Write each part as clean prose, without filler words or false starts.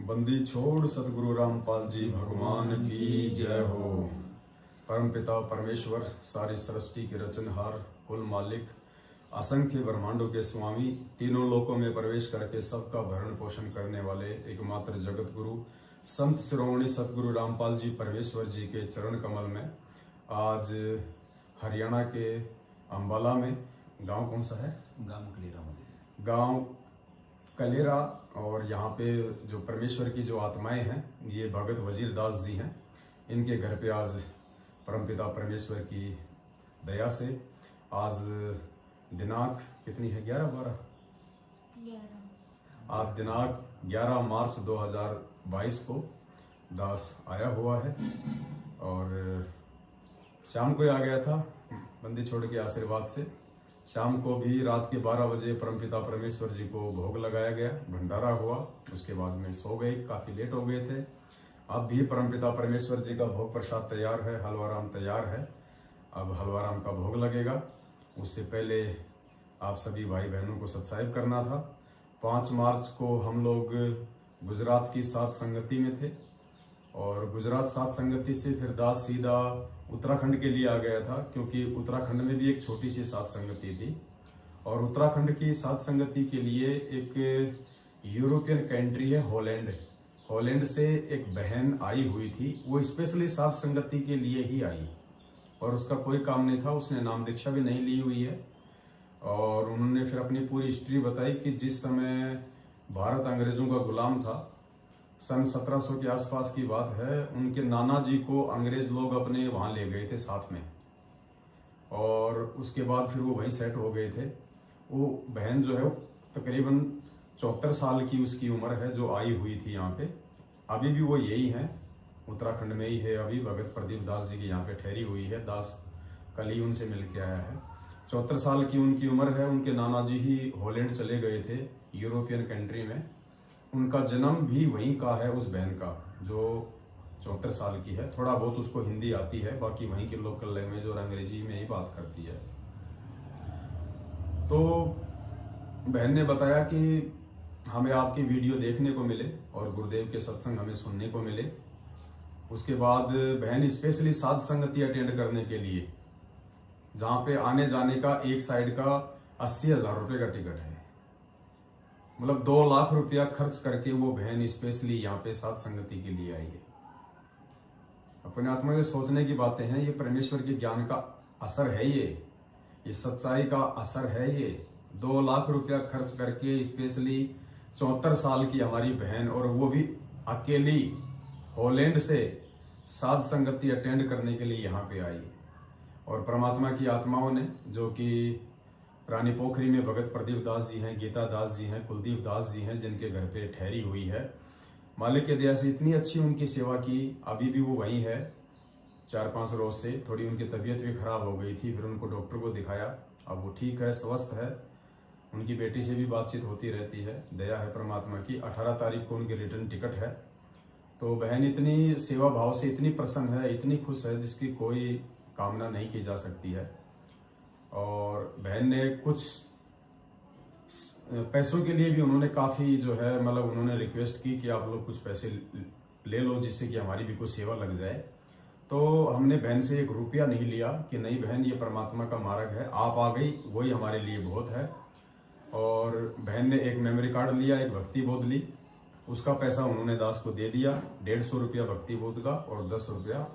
बंदी छोड़ सतगुरु रामपाल जी भगवान की जय हो। परम पिता परमेश्वर, सारी सृष्टि के रचनहार, कुल मालिक, असंख्य ब्रह्मांडों के स्वामी, तीनों लोकों में प्रवेश करके सबका भरण पोषण करने वाले एकमात्र जगत गुरु संत शिरोमणि सतगुरु रामपाल जी परमेश्वर जी के चरण कमल में आज हरियाणा के अंबाला में, गांव कौन सा है? गांव कलेरा। और यहाँ पे जो परमेश्वर की जो आत्माएं हैं, ये भगत वजीर दास जी हैं। इनके घर पे आज परमपिता परमेश्वर की दया से आज दिनांक कितनी है? 11 आज दिनांक 11 मार्च 2022 को दास आया हुआ है और शाम को ही आ गया था बंदी छोड़ के आशीर्वाद से। शाम को भी रात के 12 बजे परमपिता परमेश्वर जी को भोग लगाया गया, भंडारा हुआ। उसके बाद में सो गए, काफी लेट हो गए थे। अब भी परमपिता परमेश्वर जी का भोग प्रसाद तैयार है, हलवाराम तैयार है। अब हलवाराम का भोग लगेगा। उससे पहले आप सभी भाई बहनों को सत्साहिब करना था। 5 मार्च को हम लोग गुजरात की सात संगति में थे और गुजरात सात संगति से फिर दास सीधा उत्तराखंड के लिए आ गया था, क्योंकि उत्तराखंड में भी एक छोटी सी सात संगति थी। और उत्तराखंड की सात संगति के लिए एक यूरोपियन कंट्री है हॉलैंड। हॉलैंड से एक बहन आई हुई थी, वो स्पेशली सात संगति के लिए ही आई और उसका कोई काम नहीं था, उसने नाम दीक्षा भी नहीं ली हुई है। और उन्होंने फिर अपनी पूरी हिस्ट्री बताई कि जिस समय भारत अंग्रेजों का गुलाम था, सन 1700 के आसपास की बात है, उनके नाना जी को अंग्रेज लोग अपने वहां ले गए थे साथ में और उसके बाद फिर वो वहीं सेट हो गए थे। वो बहन जो है तकरीबन 74 साल की उसकी उम्र है, जो आई हुई थी यहाँ पे। अभी भी वो यही है, उत्तराखंड में ही है। अभी भगत प्रदीप दास जी की यहाँ पे ठहरी हुई है। दास कल ही उनसे मिल के आया है। 74 साल की उनकी उम्र है। उनके नाना जी ही हॉलैंड चले गए थे, यूरोपियन कंट्री में। उनका जन्म भी वहीं का है, उस बहन का जो 74 साल की है। थोड़ा बहुत उसको हिंदी आती है, बाकी वहीं की लोकल लैंग्वेज और अंग्रेजी में ही बात करती है। तो बहन ने बताया कि हमें आपकी वीडियो देखने को मिले और गुरुदेव के सत्संग हमें सुनने को मिले। उसके बाद बहन स्पेशली सात संगति अटेंड करने के लिए, जहां पे आने जाने का एक साइड का 80,000 रुपए का टिकट है, मतलब 2 लाख रुपया खर्च करके वो बहन स्पेशली यहाँ पे सात संगति के लिए आई है। अपने आत्मा में सोचने की बातें हैं। ये परमेश्वर के ज्ञान का असर है, ये सच्चाई का असर है। ये 2 लाख रुपया खर्च करके स्पेशली 74 साल की हमारी बहन, और वो भी अकेली हॉलैंड से सात संगति अटेंड करने के लिए यहाँ पे आई। और परमात्मा की आत्माओं ने, जो कि रानी पोखरी में भगत प्रदीप दास जी हैं, गीता दास जी हैं, कुलदीप दास जी हैं, जिनके घर पे ठहरी हुई है, मालिक के दया से इतनी अच्छी उनकी सेवा की। अभी भी वो वहीं है 4-5 रोज से। थोड़ी उनकी तबीयत भी खराब हो गई थी, फिर उनको डॉक्टर को दिखाया, अब वो ठीक है, स्वस्थ है। उनकी बेटी से भी बातचीत होती रहती है। दया है परमात्मा की। 18 तारीख को उनकी रिटर्न टिकट है। तो बहन इतनी सेवा भाव से इतनी प्रसन्न है, इतनी खुश है, जिसकी कोई कामना नहीं की जा सकती है। और बहन ने कुछ पैसों के लिए भी उन्होंने काफी जो है, मतलब उन्होंने रिक्वेस्ट की कि आप लोग कुछ पैसे ले लो, जिससे कि हमारी भी कुछ सेवा लग जाए। तो हमने बहन से 1 रुपया नहीं लिया कि नहीं बहन, ये परमात्मा का मार्ग है, आप आ गई वही हमारे लिए बहुत है। और बहन ने एक मेमोरी कार्ड लिया, एक भक्ति बोध ली, उसका पैसा उन्होंने दास को दे दिया। 150 रुपया भक्ति बोध का और 10 रुपया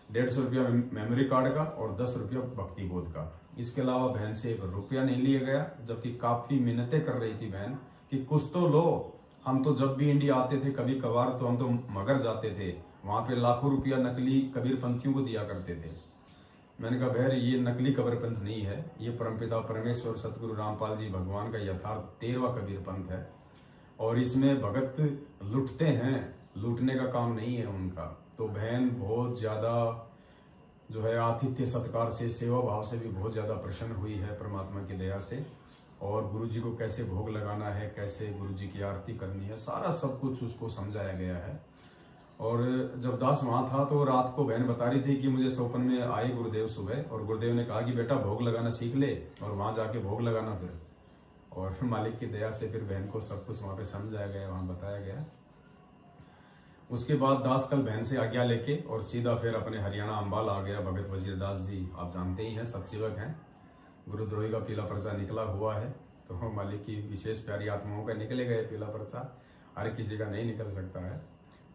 150 रुपया मेमोरी कार्ड का और 10 रुपया भक्ति बोध का। इसके अलावा बहन से 1 रुपया नहीं लिया गया, जबकि काफी मिन्नतें कर रही थी बहन कि कुछ तो लो। हम तो जब भी इंडिया आते थे कभी कभार, तो हम तो मगर जाते थे, वहां पे लाखों रुपया नकली कबीरपंथियों को दिया करते थे। मैंने कहा बहन, ये नकली कबीरपंथ नहीं है, ये परमपिता परमेश्वर सतगुरु रामपाल जी भगवान का यथार्थ 13वां कबीरपंथ है। और इसमें भगत लुटते हैं, लूटने का काम नहीं है उनका। तो बहन बहुत ज्यादा जो है आतिथ्य सत्कार से, सेवा भाव से भी बहुत ज्यादा प्रसन्न हुई है परमात्मा की दया से। और गुरु जी को कैसे भोग लगाना है, कैसे गुरु जी की आरती करनी है, सारा सब कुछ उसको समझाया गया है। और जब दास वहां था तो रात को बहन बता रही थी कि मुझे स्वप्न में आए गुरुदेव सुबह, और गुरुदेव ने कहा कि बेटा भोग लगाना सीख ले और वहां जाके भोग लगाना फिर। और मालिक की दया से फिर बहन को सब कुछ वहां पे समझाया गया, वहां बताया गया। उसके बाद दास कल बहन से आज्ञा लेके और सीधा फिर अपने हरियाणा अंबाल आ गया। भगत वजीर दास जी आप जानते ही हैं, सतसेवक हैं। गुरुद्रोही का पीला पर्चा निकला हुआ है, तो मालिक की विशेष प्यारी आत्माओं का निकलेगा ये पीला पर्चा, हर किसी का नहीं निकल सकता है।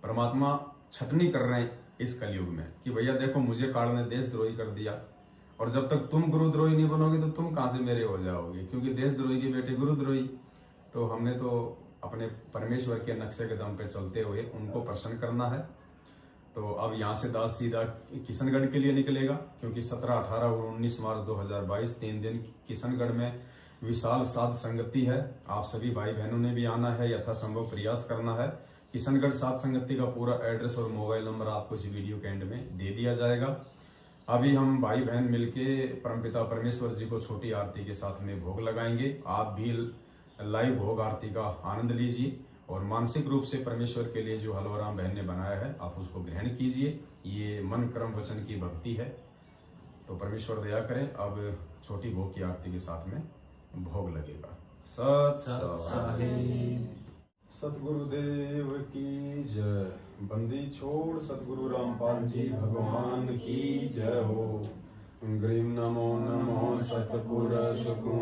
परमात्मा छटनी कर रहे हैं इस कलयुग में कि भैया देखो मुझे काल ने देशद्रोही कर दिया, और जब तक तुम गुरुद्रोही नहीं बनोगे तो तुम कहां से मेरे हो जाओगे, क्योंकि देशद्रोही की बेटे गुरुद्रोही। तो हमने तो अपने परमेश्वर के नक्शे के दम पे चलते हुए उनको प्रसन्न करना है। तो अब यहाँ से दास सीधा किशनगढ़ के लिए निकलेगा, क्योंकि 17, 18 और 19 मार्च 2022 3 दिन किशनगढ़ में विशाल साध संगति है। आप सभी भाई बहनों ने भी आना है, यथासंभव प्रयास करना है। किशनगढ़ साध संगति का पूरा एड्रेस और मोबाइल नंबर आपको इस वीडियो के एंड में दे दिया जाएगा। अभी हम भाई बहन मिलके परमपिता परमेश्वर जी को छोटी आरती के साथ में भोग लगाएंगे। आप भी लाइव भोग आरती का आनंद लीजिए और मानसिक रूप से परमेश्वर के लिए जो हलवाराम बहन ने बनाया है आप उसको ग्रहण कीजिए। ये मन कर्म वचन की भक्ति है, तो परमेश्वर दया करें। अब छोटी भोग की आरती के साथ में भोग लगेगा। सतगुरुदेव की जय। बंदी छोड़ सतगुरु रामपाल जी भगवान की जय हो। ग्रीम नमो नमो सतपुरुष को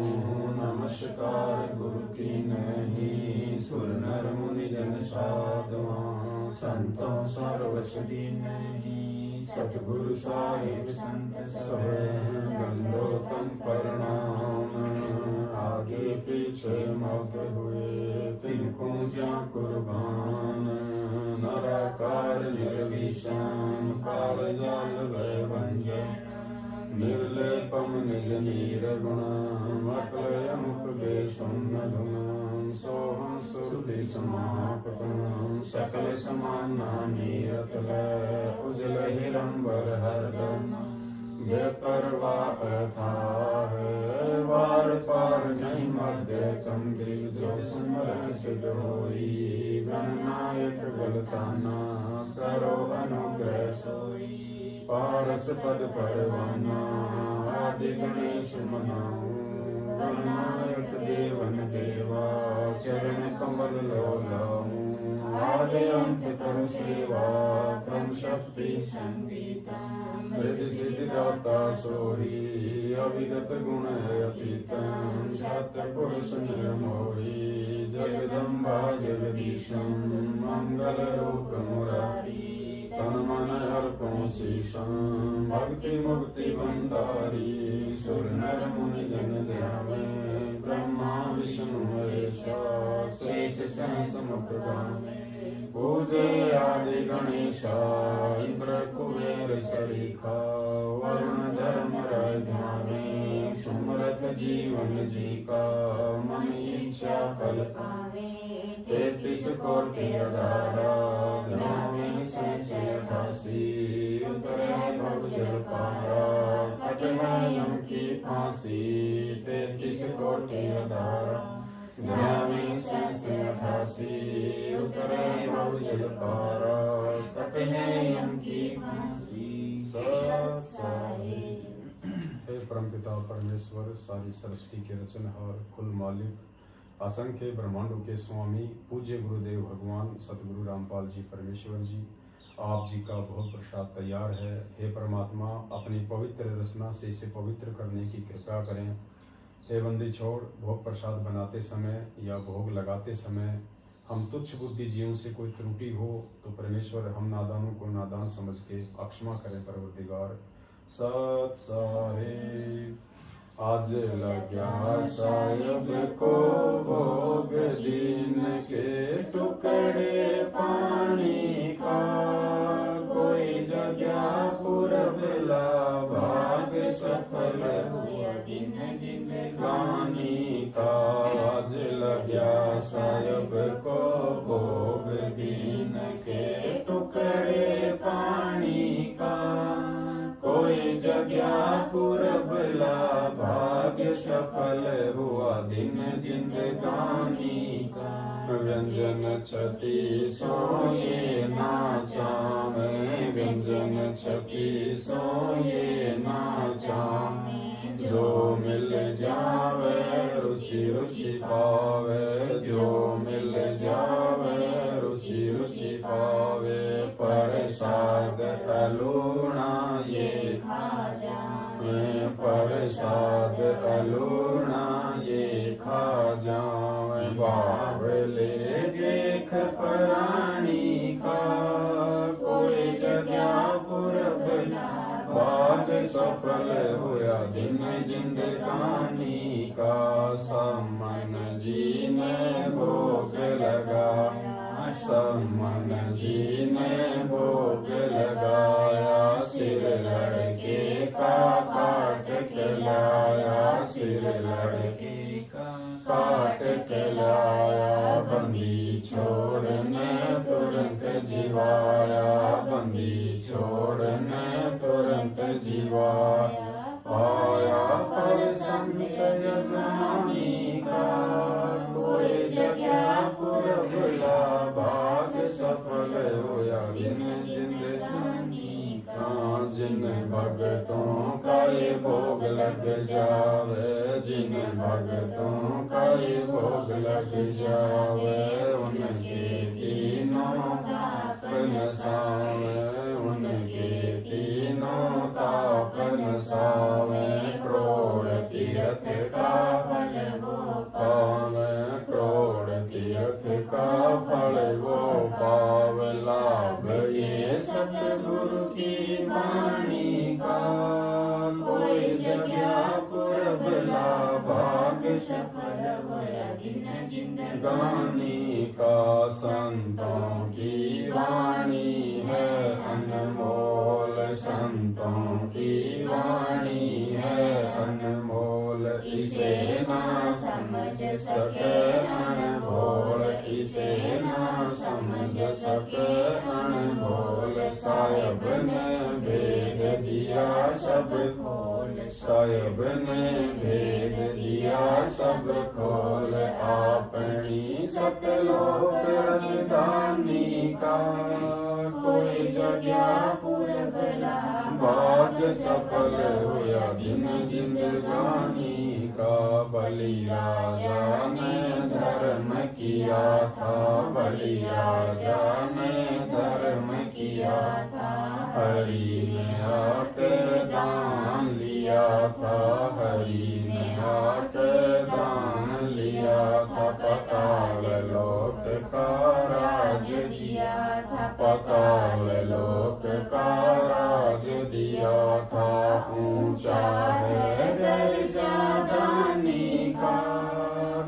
नमस्कार गुरु की नहीं। सुर नर मुनि जन साधवा संतों सर्वसदी नहीं। सतगुरु साहिब संत सब गंडोतम प्रणाम। आगे पीछे मत हुए तिनको जा कुर्बान। नराकार निर्विषम काल जाल वै भंजन। निर्लेपम निज नीर गुणम अकलयमुख बेसुन्न धुनम। सोहम सुरति समापतम सकल समाना नीरतलय। उजल हिरंबर हरदम बेपरवाह था है। वार पार नहीं मध्य तम दिल जो सुमर सिद्ध होई। गणनायक गलताना करो अनुग्रह सोई। पारस पद परवाना आदि गणेश मनाऊं। गणनायक देवन देवा चरण कमल लो लाऊं। आदि अंत कर सेवा क्रम शक्ति संगीता। मृद सिद्धि दाता सोही अविगत गुण अतीतम। सतपुरुष निर्मोही जगदम्बा जगदीशम। मंगल रूप मुरारी तन मन अर्पण शीशम। भक्ति मुक्ति भंडारी सुर नर मुनि जन ध्यावे। ब्रह्मा विष्णु महेशा शेष सहस मुख गावे। पूजे आदि गणेशा इंद्र कुबेर सरीखा। वरुण धर्म राय ध्यावे सुमरथ जीवन जी का। मन इच्छा फल पावे 33 कोटि अधारा। ध्यावे शेष 88 उतरे भव जल पारा। कट है यम की फांसी 33 कोटि अधारा। ध्यावे शेष 88 उतरे भव जल पारा। कट है यम की फांसी। हे परमपिता परमेश्वर सारी सृष्टि के रचनहार कुल मालिक असंख्य ब्रह्मांडों के स्वामी पूज्य गुरुदेव भगवान सतगुरु रामपाल जी परमेश्वर जी, आप जी का भोग प्रसाद तैयार है। हे परमात्मा अपनी पवित्र रचना से इसे पवित्र करने की कृपा करें। हे बंदी छोड़ भोग प्रसाद बनाते समय या भोग लगाते समय हम तुच्छ बुद्धि जीवों से कोई त्रुटि हो तो परमेश्वर हम नादानों को नादान समझ के अक्षमा करें। परवरदिगार सत साहिब आज लग्या साहिब को भोग दीन के टुकड़े पानी का। कोई जगह पुरबला भाग सफल हुआ दिन जिंदगानी का। आज लग्या साहिब को भोग दीन के टुकड़े पानी का। कोई जगह पुरबला भाग्य सफल हुआ दिन जिंदगानी का। व्यंजन छति सोए नाचा में। व्यंजन छति सोए नाचा। जो मिल जावे रुचि रुचि पावे। जो मिल जावे रुचि रुचि पावे। अलूणा ये खा जावे, प्रसाद अलूणा ये खा जावे। बावले देख पराणी का, कोई जगया पुरब भाग सफल होया दिन जिंदगानी का। समन जी ने भोग लगाया, समन जी ने भोग लगाया। सिर लड़के का काट के लाया, सिर लड़के का काट के लाया। बंदी छोड़ने तुरंत जीवाया, बंदी छोड़ने तुरंत जीवाया। पाया फल संत यजमानी का, कोई जगया पुरबला भाग सफल होया दिन जिंदगानी का। जिन भगतों का ये भोग लग जावे, जिन भगतों का ये भोग लग जावे। उनके तीनों ताप नसावे, उनके तीनों ताप नसावे। क्रोड़ तीर्थ का फल वो पावे, क्रोड़ तीर्थ का फल वो पावे। लाभ ये सतगुरु की वाणी का, कोई जगया पुरबला भाग सफल होया दिन जिंदगानी का। संतों की वाणी है अनमोल, संतों की वाणी है अनमोल। इसे ना समझ सके अनमोल, इसे ना समझ सके अनमोल। साहिब ने भेद दिया सब खोल, साहिब ने भेद दिया सब खोल। अपनी सतलोक राजधानी का, कोई जगया पुरबला भाग सफल होया दिन जिंदगानी का। बलि राजा ने धर्म किया था, बलि राजा ने धर्म किया था। हरि ने आकर दान लिया था, हरि ने आकर दान लिया था। पाताल लोक का राज दिया था, पाताल लोक का राज दिया था। ऊंचा है दर्जा दानी का,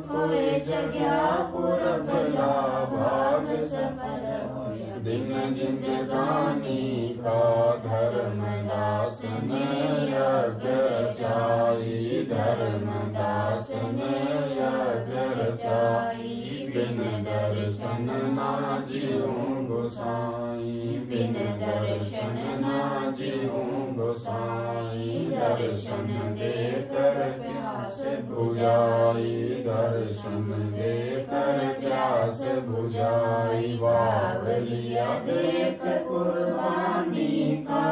कोई जगया पुरबला भाग सफल होया दिन जिंदगानी का। धर्मदास ने यज्ञ रचाई, धर्मदास ने यज्ञ रचाई। बिन दर्शन ना जीऊं गोसाई, बिन दर्शन ना जीऊं गोसाई। दर्शन देकर प्यास बुझाई, दर्शन देकर प्यास बुझाई। बावलिया देख कुर्बानी का,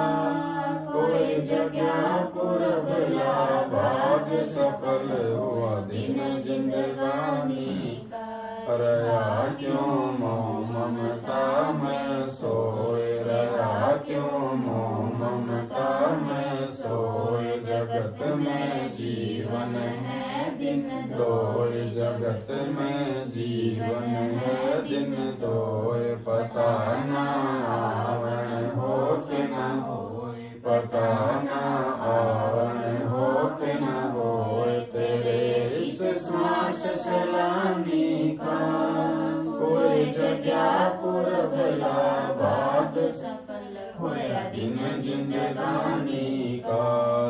कोई जगया पुरबला भाग सफल हुआ दिन जिंदगानी का। रया क्यों मोह ममता में सोए, रया क्यों मोह ममता में सोए। जगत में जीवन है दिन दोए, जगत में जीवन है दिन दोए। पता ना आवण हो के न होए, पता ना आवण हो के न होए। तेरे इस श्वास सलामी का, कोई जगया पुरबला भाग सफल होया दिन जिंदगानी का।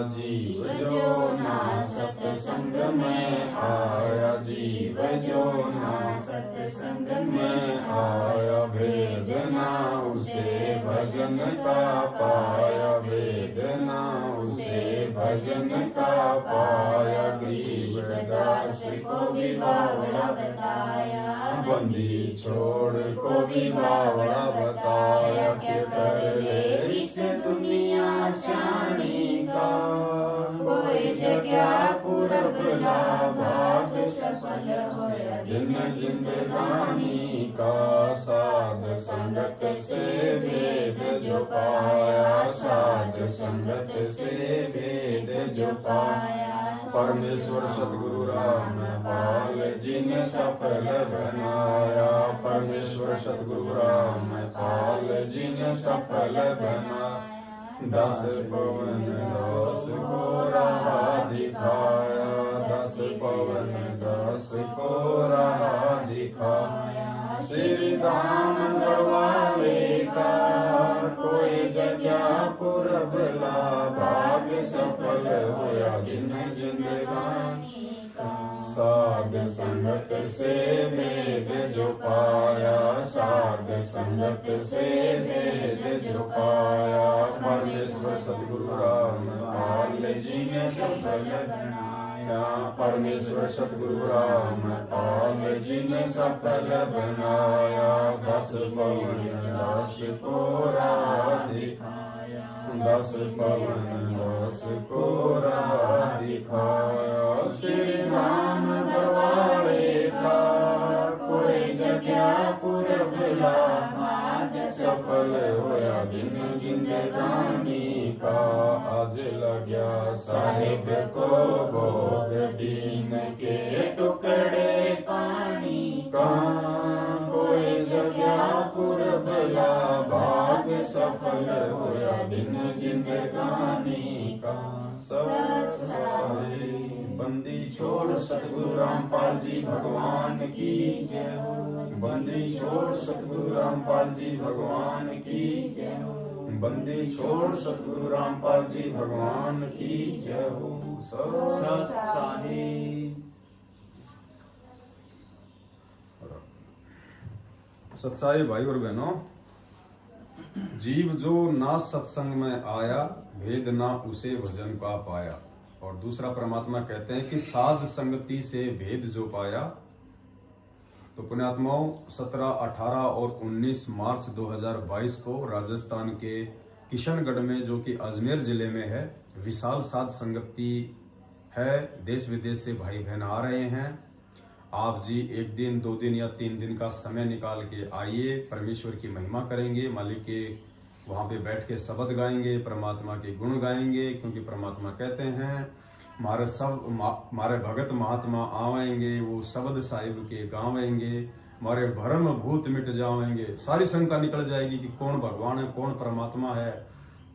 जीव जो ना सत्संग में आया, जीव जो ना सत्संग में आया। भेद ना उसे भजन का पाया, भेद ना उसे भजन का पाया। गरीबदास को भी बावड़ा बताया, बंदी छोड़ को भी बावड़ा बताया। के कर ले इस दुनिया शानी का, कोई जगया पुरबला भाग सफल होया दिन जिंदगानी का। साध संगत से भेद जो पाया, संगत से भेद जो पाया, परमेश्वर सतगुरु रामपाल जी ने सफल बनाया, परमेश्वर सतगुरु रामपाल जी ने सफल बनाया। 10 पवन 10 को राह दिखाया, 10 पवन 10 को राह दिखाया। श्री धाम गढ़वाले का कोई जगह पुरबला, भाग्य सफल होया जिन जिंदगानी का। साध संगत से भेद जो पाया, साध संगत से भेद जो पाया, परमेश्वर सतगुरु रामपाल जी ने सफल बनाया, परमेश्वर सतगुरु रामपाल जी ने सफल बनाया। 10 पवन 10 को राह दिखाया, 10 पवन 10 को राह दिखाया। श्री राम गढ़वाले का कोई जगह पुरबला, भाग्य सफल होया दिन जिंदगानी का। आज लग्या साहिब को भोग दीन के टुकड़े पानी का, कोई जगह पुरबला, भाग्य सफल होया दिन जिंदगानी का। बंदी छोड़ सतगुरु रामपाल जी भगवान की जय हो, बंदी छोड़ सतगुरु रामपाल जी भगवान की जय हो, बंदी छोड़ सतगुरु रामपाल जी भगवान की जय हो। सत साहिब। सत्साई भाई और बहनों, जीव जो ना सत्संग में आया, भेद ना उसे भजन का पाया। और दूसरा परमात्मा कहते हैं कि साध संगति से भेद जो पाया। तो पुण्यात्माओं, 17, 18 और 19 मार्च 2022 को राजस्थान के किशनगढ़ में, जो कि अजमेर जिले में है, विशाल साध संगति है। देश विदेश से भाई बहन आ रहे हैं। आप जी 1 दिन 2 दिन या 3 दिन का समय निकाल के आइए, परमेश्वर की महिमा करेंगे, मालिक के वहां पे बैठ के शब्द गाएंगे, परमात्मा के गुण गाएंगे। क्योंकि परमात्मा कहते हैं मारे भगत महात्मा आवेंगे, वो शब्द साहिब के गावेंगे, मारे भरम भूत मिट जावेंगे। सारी शंका निकल जाएगी कि कौन भगवान है, कौन परमात्मा है।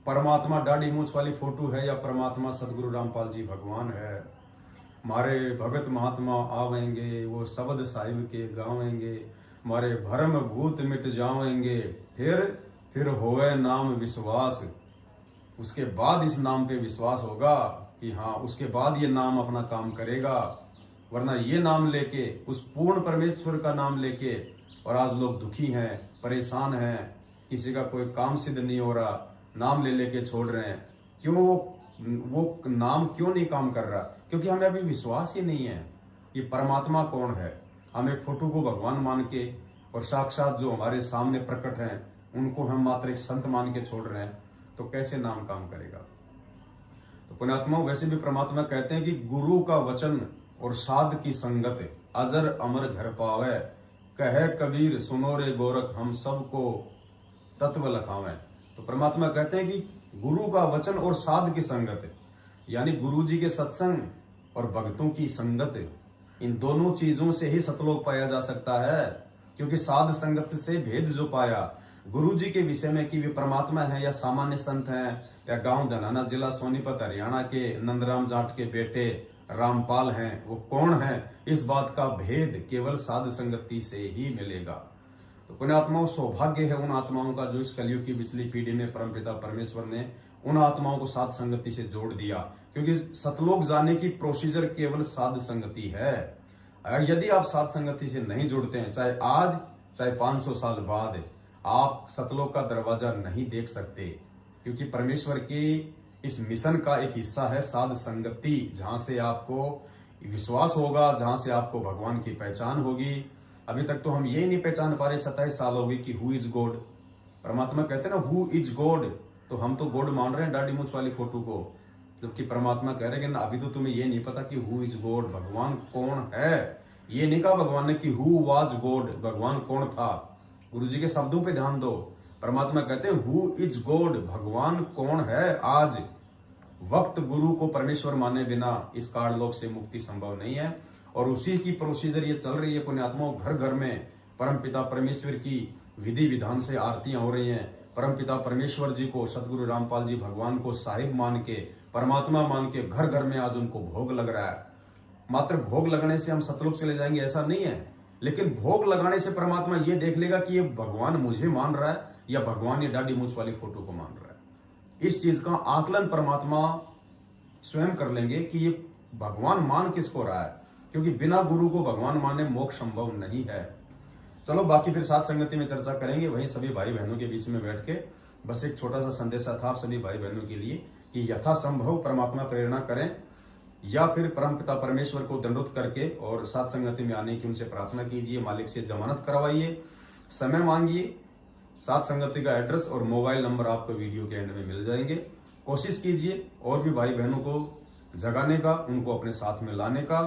परमात्मा दाढ़ी मूछ वाली फोटो है या परमात्मा सतगुरु रामपाल जी भगवान है। मारे भगत महात्मा आवेंगे, वो शब्द साहिब के गावेंगे, मारे भरम भूत मिट जावेंगे। फिर होए नाम विश्वास। उसके बाद इस नाम पे विश्वास होगा कि हाँ, उसके बाद ये नाम अपना काम करेगा। वरना ये नाम लेके, उस पूर्ण परमेश्वर का नाम लेके, और आज लोग दुखी हैं, परेशान हैं, किसी का कोई काम सिद्ध नहीं हो रहा, नाम ले लेके छोड़ रहे हैं। क्यों? वो नाम क्यों नहीं काम कर रहा? क्योंकि हमें अभी विश्वास ही नहीं है कि परमात्मा कौन है। हमें फोटो को भगवान मान के, और साक्षात जो हमारे सामने प्रकट हैं उनको हम मात्र एक संत मान के छोड़ रहे हैं, तो कैसे नाम काम करेगा? तो पुण्यात्मा, वैसे भी परमात्मा कहते हैं कि गुरु का वचन और साध की संगत अजर अमर घर पावे, कहे कबीर सुनो रे गोरख हम सबको तत्व लखावे। तो परमात्मा कहते हैं कि गुरु का वचन और साध की संगत, यानी गुरु जी के सत्संग और भक्तों की संगत, इन दोनों चीजों से ही सतलोक पाया जा सकता है। क्योंकि साध संगत से भेद जो पाया गुरु जी के विषय में, कि वे परमात्मा है या सामान्य संत हैं, या गांव धनाना जिला सोनीपत हरियाणा के नंदराम जाट के बेटे रामपाल हैं, वो कौन है, इस बात का भेद केवल साध संगति से ही मिलेगा। तो पुण्यात्माओं, सौभाग्य है उन आत्माओं का जो इस कलयुग की पिछली पीढ़ी में परमपिता परमेश्वर ने उन आत्माओं को साध संगति से जोड़ दिया। क्योंकि सतलोक जाने की प्रोसीजर केवल साध संगति है। यदि आप साध संगति से नहीं जुड़ते हैं, चाहे आज चाहे 500 साल बाद, आप सतलोक का दरवाजा नहीं देख सकते। क्योंकि परमेश्वर के इस मिशन का एक हिस्सा है साध संगति, जहां से आपको विश्वास होगा, जहां से आपको भगवान की पहचान होगी। अभी तक तो हम ये नहीं पहचान पा रहे, 27 साल हो गई, कि हु इज गॉड। परमात्मा कहते हैं ना, हु इज गॉड, तो हम तो गॉड मान रहे हैं दाढ़ी मूछ वाली फोटो को, जबकि परमात्मा कह रहे हैं ना, अभी तो तुम्हें ये नहीं पता कि हु इज गॉड, भगवान कौन है। ये नहीं कहा भगवान ने कि हु वाज गॉड, भगवान कौन था। गुरु जी के शब्दों पे ध्यान दो। परमात्मा कहते हैं हु इज गॉड, भगवान कौन है। आज वक्त गुरु को परमेश्वर माने बिना इस काललोक से मुक्ति संभव नहीं है। और उसी की प्रोसीजर ये चल रही है पुण्यात्माओं। घर घर में परमपिता परमेश्वर की विधि विधान से आरतियां हो रही हैं। परमपिता परमेश्वर जी को, सतगुरु रामपाल जी भगवान को साहिब मान के, परमात्मा मान के घर घर में आज उनको भोग लग रहा है। मात्र भोग लगने से हम सतलोक चले जाएंगे ऐसा नहीं है, लेकिन भोग लगाने से परमात्मा ये देख लेगा कि ये भगवान मुझे मान रहा है या भगवान ये दाढ़ी मूंछ वाली फोटो को मान रहा है। इस चीज का आकलन परमात्मा स्वयं कर लेंगे कि ये भगवान मान किसको रहा है, क्योंकि बिना गुरु को भगवान माने मोक्ष संभव नहीं है। चलो बाकी फिर साथ संगति में चर्चा करेंगे, वहीं सभी भाई बहनों के बीच में बैठ के बस एक छोटा सा संदेशा था आप सभी भाई बहनों के लिए कि यथासंभव परमात्मा प्रेरणा करें या फिर परमपिता परमेश्वर को दंडोत करके और साथ संगति में आने की उनसे प्रार्थना कीजिए, मालिक से जमानत करवाइए, समय मांगिए। साथ संगति का एड्रेस और मोबाइल नंबर आपको वीडियो के एंड में मिल जाएंगे। कोशिश कीजिए और भी भाई बहनों को जगाने का, उनको अपने साथ में लाने का।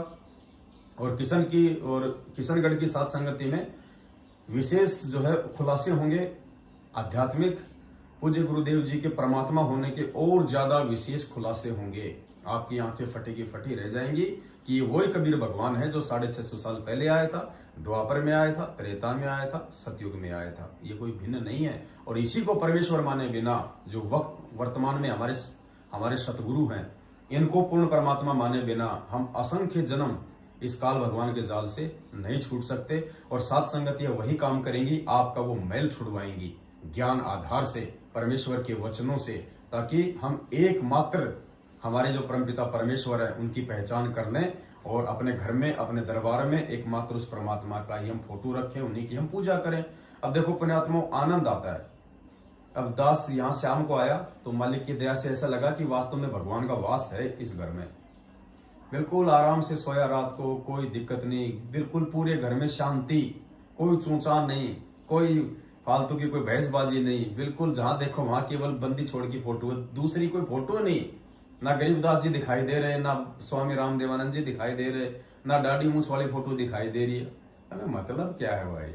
और किशनगढ़ की साथ संगति में विशेष जो है खुलासे होंगे आध्यात्मिक, पूज्य गुरुदेव जी के परमात्मा होने के और ज्यादा विशेष खुलासे होंगे। आपकी आंखें फटी की फटी रह जाएंगी कि ये वही कबीर भगवान है जो 650 साल पहले आया था, द्वापर में आया था, त्रेता में आया था, सतयुग में आया था। ये कोई भिन्न नहीं है। और इसी को परमेश्वर माने बिना जो वक्त वर्तमान में हमारे सतगुरु हैं, इनको पूर्ण परमात्मा माने बिना हम असंख्य जन्म इस काल भगवान के जाल से नहीं छूट सकते। और साथ संगतियां वही काम करेंगी, आपका वो मैल छुड़वाएंगी ज्ञान आधार से, परमेश्वर के वचनों से, ताकि हम एकमात्र हमारे जो परमपिता परमेश्वर है उनकी पहचान कर लें और अपने घर में, अपने दरबार में एकमात्र उस परमात्मा का ही हम फोटो रखें, उन्हीं की हम पूजा करें। अब देखो पुण्यात्माओं, आनंद आता है। अब दास यहाँ शाम को आया तो मालिक की दया से ऐसा लगा कि वास्तव में भगवान का वास है इस घर में। बिल्कुल आराम से सोया रात को, कोई दिक्कत नहीं, बिल्कुल पूरे घर में शांति, कोई चूचा नहीं, कोई फालतू की कोई बहसबाजी नहीं। बिल्कुल जहां देखो वहां केवल बंदी छोड़ की फोटो है, दूसरी कोई फोटो नहीं। ना गरीबदास जी दिखाई दे रहे, ना स्वामी रामदेवानंद जी दिखाई दे रहे, ना दाढ़ी मूंछ वाली फोटो दिखाई दे रही है। हमें मतलब क्या है भाई?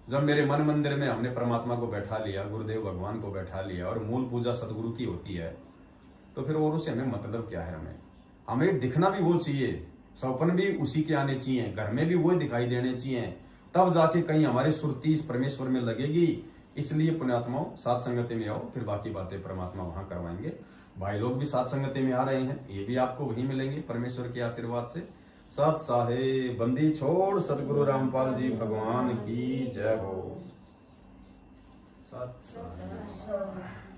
जब मेरे मन मंदिर में हमने परमात्मा को बैठा लिया, गुरुदेव भगवान को बैठा लिया और मूल पूजा सदगुरु की होती है, तो फिर और उससे हमें मतलब क्या है? हमें दिखना भी वो चाहिए, सपन भी उसी के आने चाहिए, घर में भी वो दिखाई देने चाहिए, तब जाके कहीं हमारी सुरती इस परमेश्वर में लगेगी। इसलिए पुण्यात्माओं साथ संगति में आओ, फिर बाकी बातें परमात्मा वहां करवाएंगे। भाई लोग भी साथ संगति में आ रहे हैं, ये भी आपको वहीं मिलेंगे परमेश्वर के आशीर्वाद से। सत साहे बंदी छोड़ सतगुरु रामपाल जी भगवान की जय हो। सत साहे।